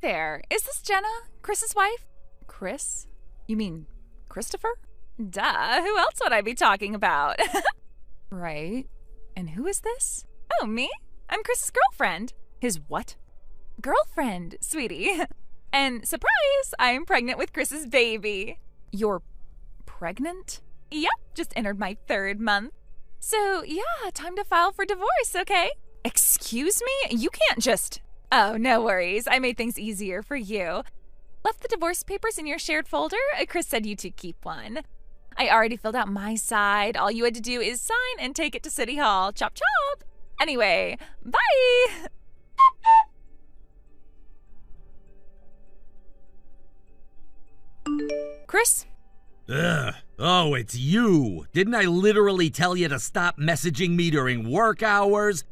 there. Is this Jenna, Chris's wife? Chris? You mean Christopher? Duh, who else would I be talking about? Right. And who is this? Oh, me? I'm Chris's girlfriend. His what? Girlfriend, sweetie. And surprise, I'm pregnant with Chris's baby. You're pregnant? Yep, just entered my 3rd month. So, yeah, time to file for divorce, okay? Excuse me? You can't just... Oh, no worries. I made things easier for you. Left the divorce papers in your shared folder. Chris said you two keep one. I already filled out my side. All you had to do is sign and take it to City Hall. Chop, chop. Anyway, bye. Chris? Ugh. Oh, it's you. Didn't I literally tell you to stop messaging me during work hours?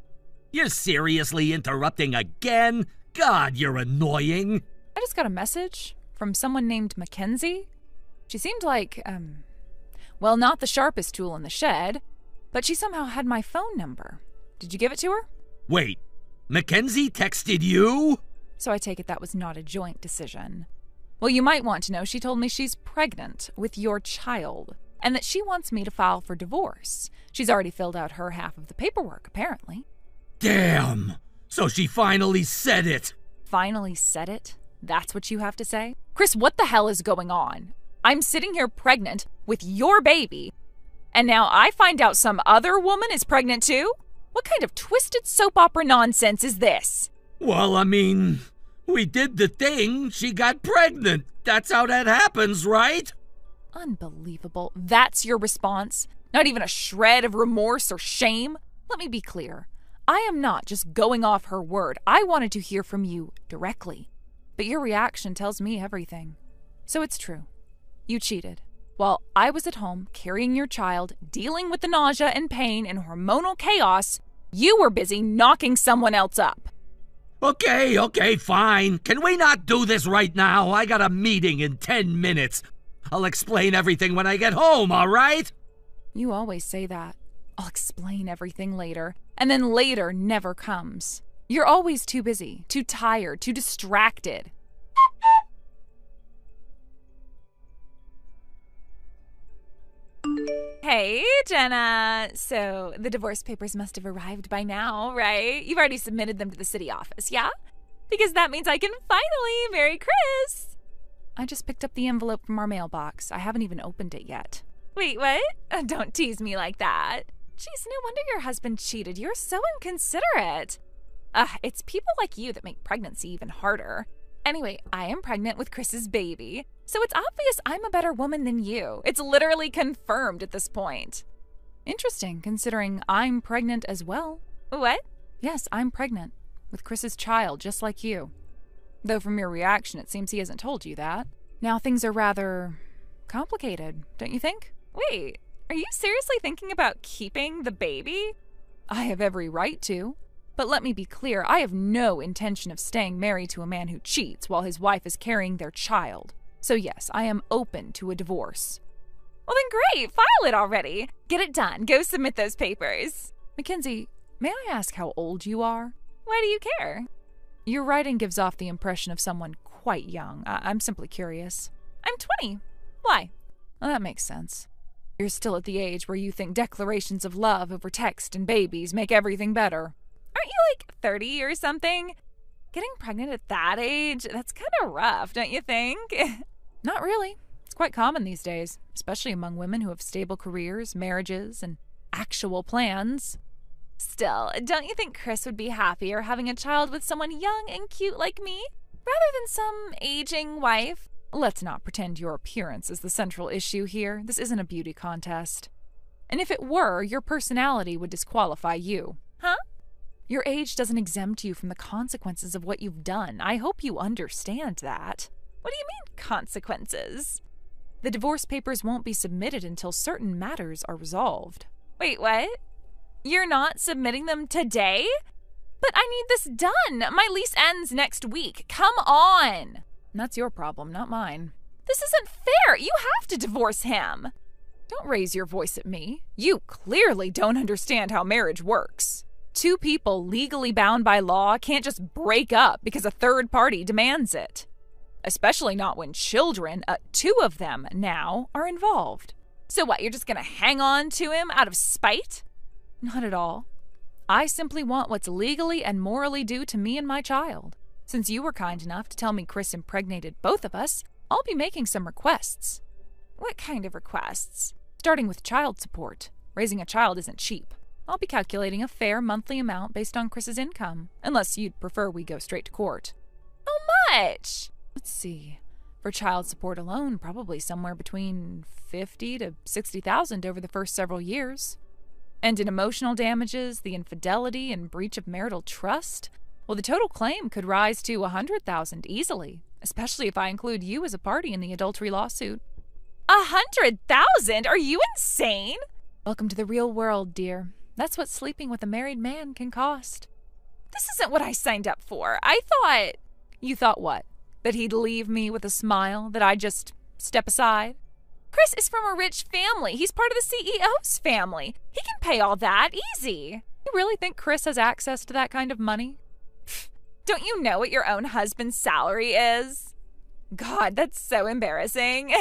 You're seriously interrupting again? God, you're annoying. I just got a message from someone named Mackenzie. She seemed like, well, not the sharpest tool in the shed, but she somehow had my phone number. Did you give it to her? Wait, Mackenzie texted you? So I take it that was not a joint decision. Well, you might want to know she told me she's pregnant with your child and that she wants me to file for divorce. She's already filled out her half of the paperwork, apparently. Damn! So she finally said it! Finally said it? That's what you have to say? Chris, what the hell is going on? I'm sitting here pregnant with your baby, and now I find out some other woman is pregnant too? What kind of twisted soap opera nonsense is this? Well, I mean, we did the thing. She got pregnant. That's how that happens, right? Unbelievable. That's your response? Not even a shred of remorse or shame? Let me be clear. I am not just going off her word. I wanted to hear from you directly. But your reaction tells me everything. So it's true. You cheated. While I was at home carrying your child, dealing with the nausea and pain and hormonal chaos, you were busy knocking someone else up. Okay, fine. Can we not do this right now? I got a meeting in 10 minutes. I'll explain everything when I get home, all right? You always say that. I'll explain everything later. And then later never comes. You're always too busy, too tired, too distracted. Hey, Jenna. So, the divorce papers must have arrived by now, right? You've already submitted them to the city office, yeah? Because that means I can finally marry Chris. I just picked up the envelope from our mailbox. I haven't even opened it yet. Wait, what? Don't tease me like that. Jeez, no wonder your husband cheated. You're so inconsiderate. It's people like you that make pregnancy even harder. Anyway, I am pregnant with Chris's baby, so it's obvious I'm a better woman than you. It's literally confirmed at this point. Interesting, considering I'm pregnant as well. What? Yes, I'm pregnant with Chris's child, just like you. Though from your reaction, it seems he hasn't told you that. Now things are rather complicated, don't you think? Wait, are you seriously thinking about keeping the baby? I have every right to. But let me be clear, I have no intention of staying married to a man who cheats while his wife is carrying their child. So yes, I am open to a divorce. Well then great, file it already. Get it done, go submit those papers. Mackenzie, may I ask how old you are? Why do you care? Your writing gives off the impression of someone quite young. I'm simply curious. I'm 20. Why? Well, that makes sense. You're still at the age where you think declarations of love over text and babies make everything better. Aren't you like 30 or something? Getting pregnant at that age, that's kind of rough, don't you think? Not really. It's quite common these days, especially among women who have stable careers, marriages, and actual plans. Still, don't you think Chris would be happier having a child with someone young and cute like me, rather than some aging wife? Let's not pretend your appearance is the central issue here. This isn't a beauty contest. And if it were, your personality would disqualify you. Huh? Your age doesn't exempt you from the consequences of what you've done. I hope you understand that. What do you mean, consequences? The divorce papers won't be submitted until certain matters are resolved. Wait, what? You're not submitting them today? But I need this done. My lease ends next week. Come on. That's your problem, not mine. This isn't fair. You have to divorce him. Don't raise your voice at me. You clearly don't understand how marriage works. Two people legally bound by law can't just break up because a third party demands it. Especially not when children, two of them now, are involved. So what, you're just gonna hang on to him out of spite? Not at all. I simply want what's legally and morally due to me and my child. Since you were kind enough to tell me Chris impregnated both of us, I'll be making some requests. What kind of requests? Starting with child support. Raising a child isn't cheap. I'll be calculating a fair monthly amount based on Chris's income, unless you'd prefer we go straight to court. How much? Let's see. For child support alone, probably somewhere between $50,000 to $60,000 over the first several years. And in emotional damages, the infidelity and breach of marital trust, well, the total claim could rise to $100,000 easily, especially if I include you as a party in the adultery lawsuit. $100,000? Are you insane? Welcome to the real world, dear. That's what sleeping with a married man can cost. This isn't what I signed up for. I thought... You thought what? That he'd leave me with a smile? That I'd just step aside? Chris is from a rich family. He's part of the CEO's family. He can pay all that easy. You really think Chris has access to that kind of money? Don't you know what your own husband's salary is? God, that's so embarrassing.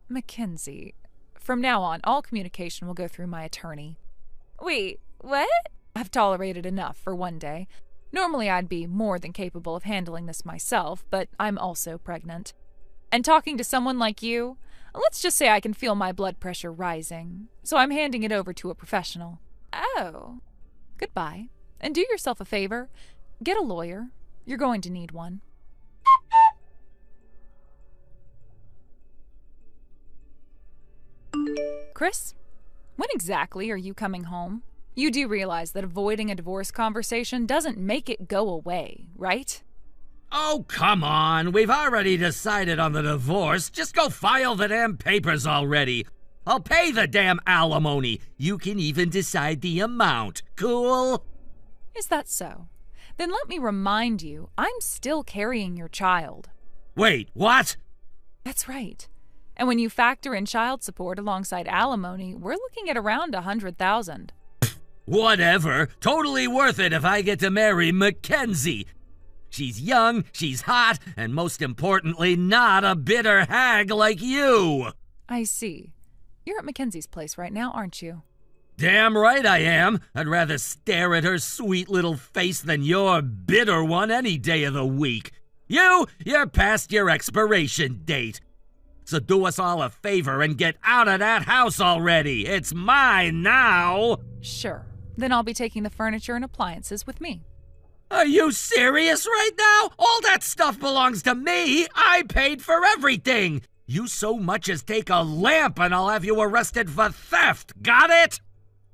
Mackenzie, from now on, all communication will go through my attorney. Wait, what? I've tolerated enough for one day. Normally I'd be more than capable of handling this myself, but I'm also pregnant. And talking to someone like you, let's just say I can feel my blood pressure rising, so I'm handing it over to a professional. Oh. Goodbye. And do yourself a favor. Get a lawyer. You're going to need one. Chris, when exactly are you coming home? You do realize that avoiding a divorce conversation doesn't make it go away, right? Oh, come on. We've already decided on the divorce. Just go file the damn papers already. I'll pay the damn alimony. You can even decide the amount. Cool? Is that so? Then let me remind you, I'm still carrying your child. Wait, what? That's right. And when you factor in child support alongside alimony, we're looking at around $100,000. Whatever. Totally worth it if I get to marry Mackenzie. She's young, she's hot, and most importantly, not a bitter hag like you. I see. You're at Mackenzie's place right now, aren't you? Damn right I am. I'd rather stare at her sweet little face than your bitter one any day of the week. You're past your expiration date. So do us all a favor and get out of that house already. It's mine now. Sure. Then I'll be taking the furniture and appliances with me. Are you serious right now? All that stuff belongs to me. I paid for everything. You so much as take a lamp and I'll have you arrested for theft. Got it?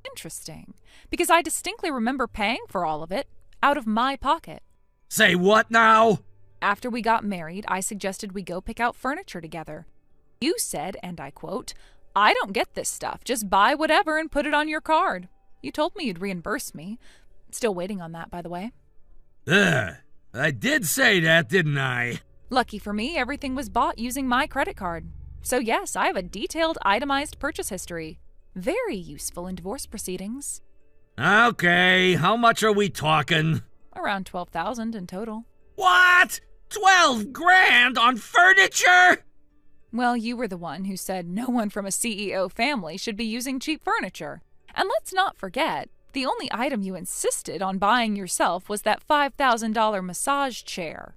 Interesting. Because I distinctly remember paying for all of it out of my pocket. Say what now? After we got married, I suggested we go pick out furniture together. You said, and I quote, "I don't get this stuff. Just buy whatever and put it on your card." You told me you'd reimburse me. Still waiting on that, by the way. I did say that, didn't I? Lucky for me, everything was bought using my credit card. So yes, I have a detailed, itemized purchase history. Very useful in divorce proceedings. Okay, how much are we talking? Around $12,000 in total. What? 12 grand on furniture? Well, you were the one who said no one from a CEO family should be using cheap furniture. And let's not forget, the only item you insisted on buying yourself was that $5,000 massage chair.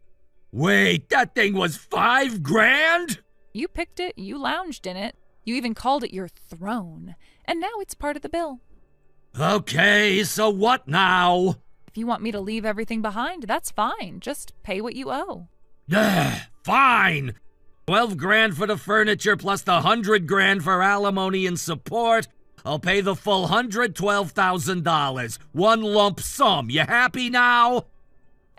Wait, that thing was 5 grand? You picked it, you lounged in it, you even called it your throne, and now it's part of the bill. Okay, so what now? If you want me to leave everything behind, that's fine. Just pay what you owe. Fine. 12 grand for the furniture plus the 100 grand for alimony and support. I'll pay the full $112,000. One lump sum. You happy now?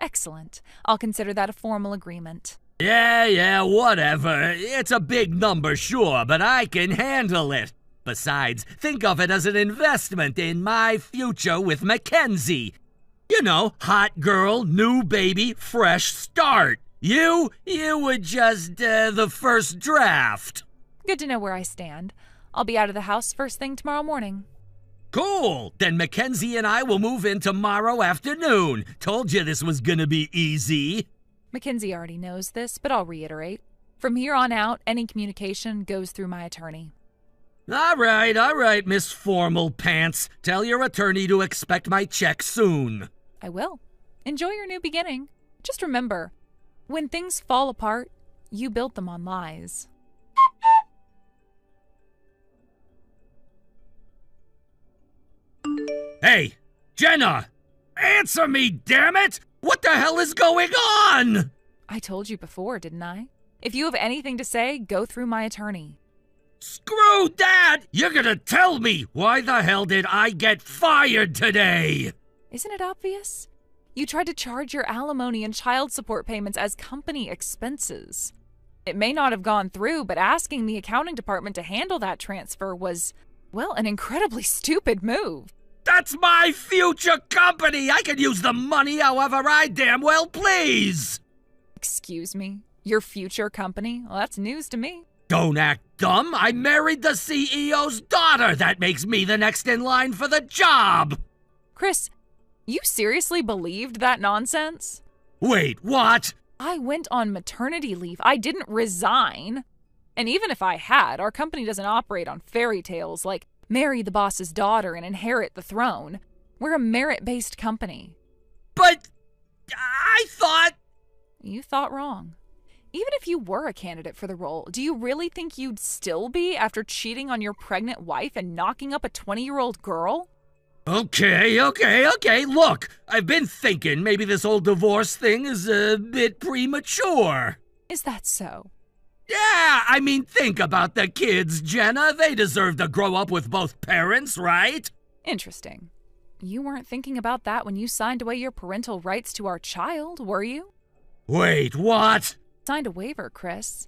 Excellent. I'll consider that a formal agreement. Yeah, whatever. It's a big number, sure, but I can handle it. Besides, think of it as an investment in my future with Mackenzie. You know, hot girl, new baby, fresh start. You were just the first draft. Good to know where I stand. I'll be out of the house first thing tomorrow morning. Cool! Then Mackenzie and I will move in tomorrow afternoon. Told you this was gonna be easy. Mackenzie already knows this, but I'll reiterate. From here on out, any communication goes through my attorney. All right, Miss Formal Pants. Tell your attorney to expect my check soon. I will. Enjoy your new beginning. Just remember, when things fall apart, you built them on lies. Hey, Jenna! Answer me, damn it! What the hell is going on? I told you before, didn't I? If you have anything to say, go through my attorney. Screw that! You're gonna tell me! Why the hell did I get fired today? Isn't it obvious? You tried to charge your alimony and child support payments as company expenses. It may not have gone through, but asking the accounting department to handle that transfer was, well, an incredibly stupid move. That's my future company! I can use the money however I damn well please! Excuse me? Your future company? Well, that's news to me. Don't act dumb! I married the CEO's daughter! That makes me the next in line for the job! Chris, you seriously believed that nonsense? Wait, what? I went on maternity leave. I didn't resign. And even if I had, our company doesn't operate on fairy tales like marry the boss's daughter and inherit the throne. We're a merit-based company. But I thought... You thought wrong. Even if you were a candidate for the role, do you really think you'd still be after cheating on your pregnant wife and knocking up a 20-year-old girl? Okay. Look, I've been thinking maybe this whole divorce thing is a bit premature. Is that so? Yeah, I mean, think about the kids, Jenna. They deserve to grow up with both parents, right? Interesting. You weren't thinking about that when you signed away your parental rights to our child, were you? Wait, what? Signed a waiver, Chris.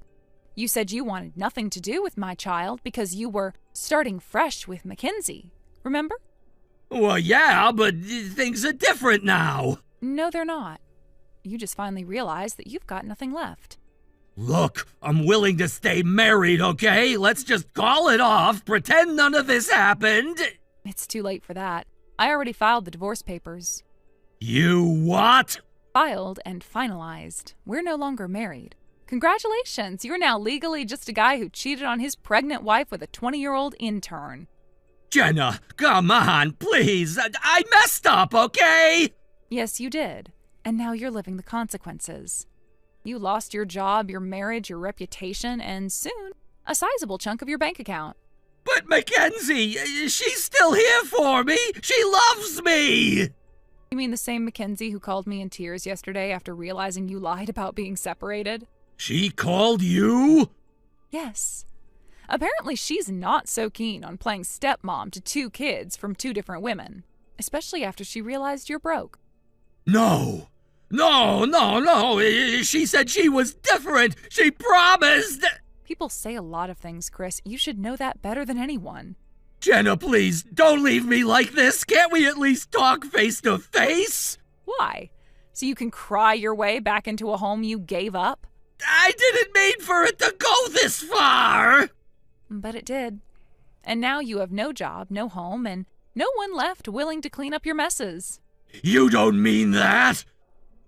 You said you wanted nothing to do with my child because you were starting fresh with Mackenzie. Remember? Well, yeah, but things are different now. No, they're not. You just finally realized that you've got nothing left. Look, I'm willing to stay married, okay? Let's just call it off, pretend none of this happened. It's too late for that. I already filed the divorce papers. You what? Filed and finalized. We're no longer married. Congratulations, you're now legally just a guy who cheated on his pregnant wife with a 20-year-old intern. Jenna, come on, please. I messed up, okay? Yes, you did. And now you're living the consequences. You lost your job, your marriage, your reputation, and soon, a sizable chunk of your bank account. But Mackenzie, she's still here for me. She loves me. You mean the same Mackenzie who called me in tears yesterday after realizing you lied about being separated? She called you? Yes. Apparently she's not so keen on playing stepmom to 2 kids from 2 different women, especially after she realized you're broke. No. She said she was different. She promised. People say a lot of things, Chris. You should know that better than anyone. Jenna, please, don't leave me like this. Can't we at least talk face to face? Why? So you can cry your way back into a home you gave up? I didn't mean for it to go this far. But it did. And now you have no job, no home, and no one left willing to clean up your messes. You don't mean that?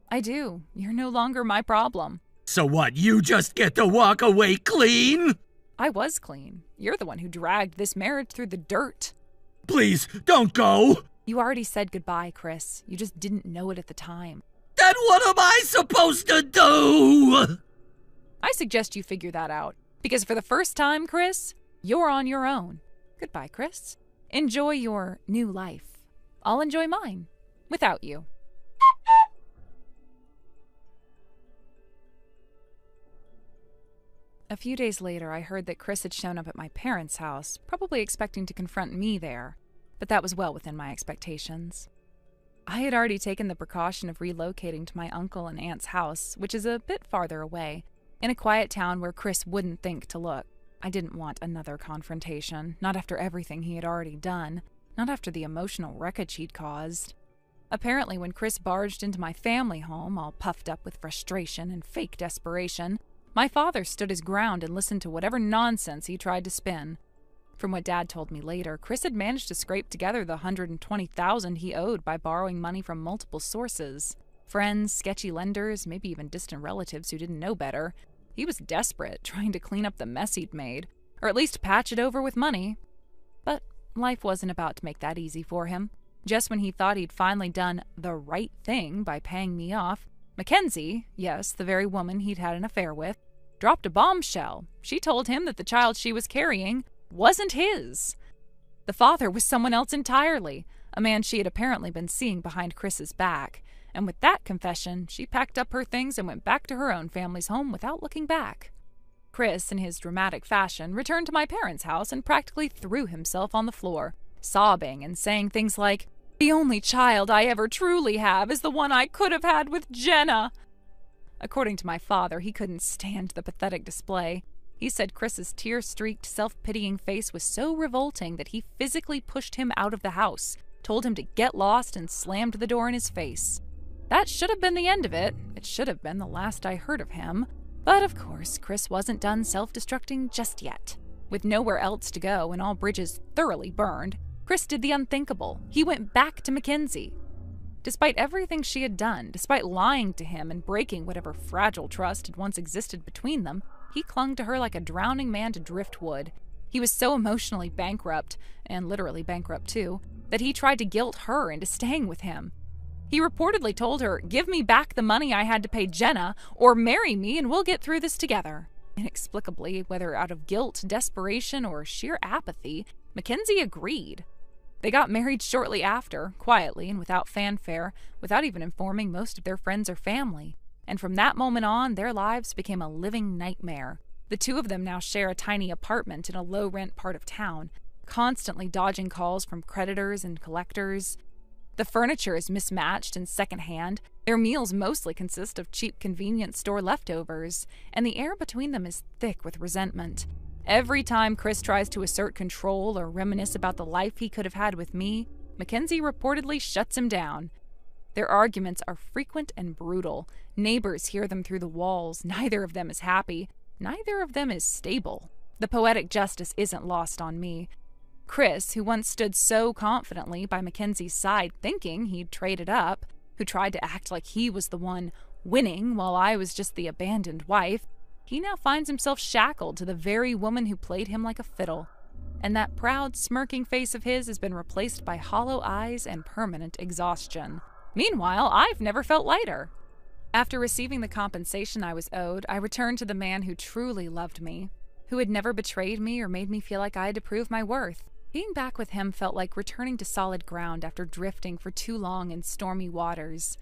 I do. You're no longer my problem. So what, you just get to walk away clean? I was clean. You're the one who dragged this marriage through the dirt. Please, don't go. You already said goodbye, Chris. You just didn't know it at the time. Then what am I supposed to do? I suggest you figure that out. Because for the first time, Chris, you're on your own. Goodbye, Chris. Enjoy your new life. I'll enjoy mine. Without you. A few days later, I heard that Chris had shown up at my parents' house, probably expecting to confront me there, but that was well within my expectations. I had already taken the precaution of relocating to my uncle and aunt's house, which is a bit farther away, in a quiet town where Chris wouldn't think to look. I didn't want another confrontation, not after everything he had already done, not after the emotional wreckage he'd caused. Apparently, when Chris barged into my family home, all puffed up with frustration and fake desperation, my father stood his ground and listened to whatever nonsense he tried to spin. From what Dad told me later, Chris had managed to scrape together the $120,000 he owed by borrowing money from multiple sources. Friends, sketchy lenders, maybe even distant relatives who didn't know better. He was desperate, trying to clean up the mess he'd made, or at least patch it over with money. But life wasn't about to make that easy for him. Just when he thought he'd finally done the right thing by paying me off, Mackenzie, yes, the very woman he'd had an affair with, dropped a bombshell. She told him that the child she was carrying wasn't his. The father was someone else entirely, a man she had apparently been seeing behind Chris's back. And with that confession, she packed up her things and went back to her own family's home without looking back. Chris, in his dramatic fashion, returned to my parents' house and practically threw himself on the floor, sobbing and saying things like, "The only child I ever truly have is the one I could have had with Jenna." According to my father, he couldn't stand the pathetic display. He said Chris's tear-streaked, self-pitying face was so revolting that he physically pushed him out of the house, told him to get lost, and slammed the door in his face. That should have been the end of it. It should have been the last I heard of him. But of course, Chris wasn't done self-destructing just yet. With nowhere else to go and all bridges thoroughly burned, Chris did the unthinkable. He went back to Mackenzie. Despite everything she had done, despite lying to him and breaking whatever fragile trust had once existed between them, he clung to her like a drowning man to driftwood. He was so emotionally bankrupt, and literally bankrupt too, that he tried to guilt her into staying with him. He reportedly told her, "Give me back the money I had to pay Jenna, or marry me and we'll get through this together." Inexplicably, whether out of guilt, desperation, or sheer apathy, Mackenzie agreed. They got married shortly after, quietly and without fanfare, without even informing most of their friends or family. And from that moment on, their lives became a living nightmare. The two of them now share a tiny apartment in a low-rent part of town, constantly dodging calls from creditors and collectors. The furniture is mismatched and secondhand, their meals mostly consist of cheap convenience store leftovers, and the air between them is thick with resentment. Every time Chris tries to assert control or reminisce about the life he could have had with me, Mackenzie reportedly shuts him down. Their arguments are frequent and brutal. Neighbors hear them through the walls. Neither of them is happy. Neither of them is stable. The poetic justice isn't lost on me. Chris, who once stood so confidently by Mackenzie's side thinking he'd traded up, who tried to act like he was the one winning while I was just the abandoned wife, he now finds himself shackled to the very woman who played him like a fiddle. And that proud, smirking face of his has been replaced by hollow eyes and permanent exhaustion. Meanwhile, I've never felt lighter. After receiving the compensation I was owed, I returned to the man who truly loved me, who had never betrayed me or made me feel like I had to prove my worth. Being back with him felt like returning to solid ground after drifting for too long in stormy waters.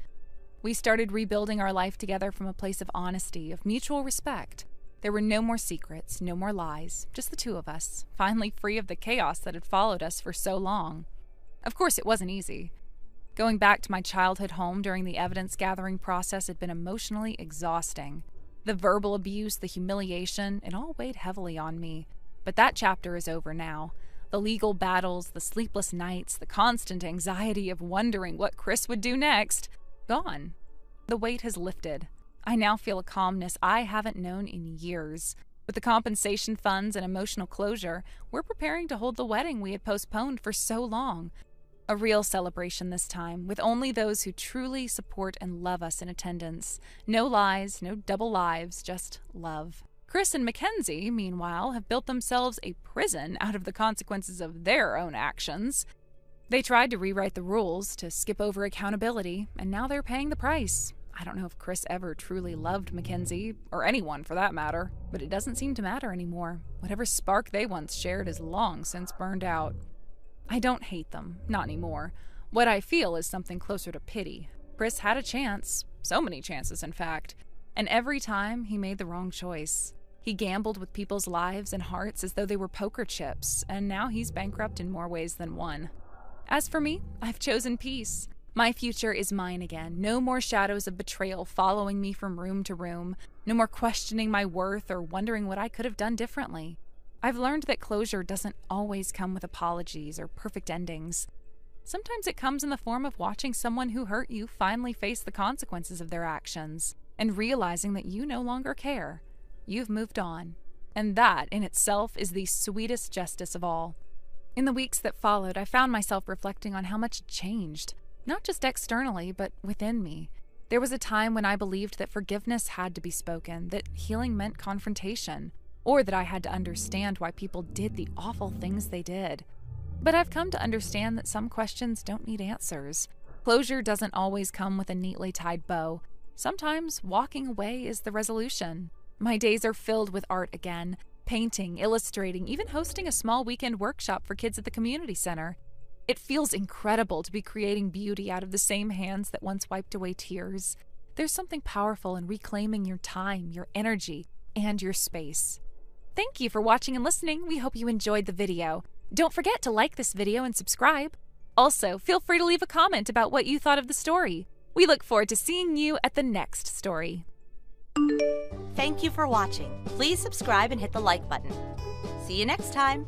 We started rebuilding our life together from a place of honesty, of mutual respect. There were no more secrets, no more lies, just the two of us, finally free of the chaos that had followed us for so long. Of course, it wasn't easy. Going back to my childhood home during the evidence-gathering process had been emotionally exhausting. The verbal abuse, the humiliation, it all weighed heavily on me. But that chapter is over now. The legal battles, the sleepless nights, the constant anxiety of wondering what Chris would do next, gone. The weight has lifted. I now feel a calmness I haven't known in years. With the compensation funds and emotional closure, we're preparing to hold the wedding we had postponed for so long. A real celebration this time, with only those who truly support and love us in attendance. No lies, no double lives, just love. Chris and Mackenzie, meanwhile, have built themselves a prison out of the consequences of their own actions. They tried to rewrite the rules, to skip over accountability, and now they're paying the price. I don't know if Chris ever truly loved Mackenzie, or anyone for that matter, but it doesn't seem to matter anymore. Whatever spark they once shared is long since burned out. I don't hate them, not anymore. What I feel is something closer to pity. Chris had a chance, so many chances in fact, and every time he made the wrong choice. He gambled with people's lives and hearts as though they were poker chips, and now he's bankrupt in more ways than one. As for me, I've chosen peace. My future is mine again. No more shadows of betrayal following me from room to room. No more questioning my worth or wondering what I could have done differently. I've learned that closure doesn't always come with apologies or perfect endings. Sometimes it comes in the form of watching someone who hurt you finally face the consequences of their actions and realizing that you no longer care. You've moved on. And that, in itself, is the sweetest justice of all. In the weeks that followed, I found myself reflecting on how much had changed, not just externally, but within me. There was a time when I believed that forgiveness had to be spoken, that healing meant confrontation, or that I had to understand why people did the awful things they did. But I've come to understand that some questions don't need answers. Closure doesn't always come with a neatly tied bow. Sometimes walking away is the resolution. My days are filled with art again, painting, illustrating, even hosting a small weekend workshop for kids at the community center. It feels incredible to be creating beauty out of the same hands that once wiped away tears. There's something powerful in reclaiming your time, your energy, and your space. Thank you for watching and listening. We hope you enjoyed the video. Don't forget to like this video and subscribe. Also, feel free to leave a comment about what you thought of the story. We look forward to seeing you at the next story. Thank you for watching. Please subscribe and hit the like button. See you next time.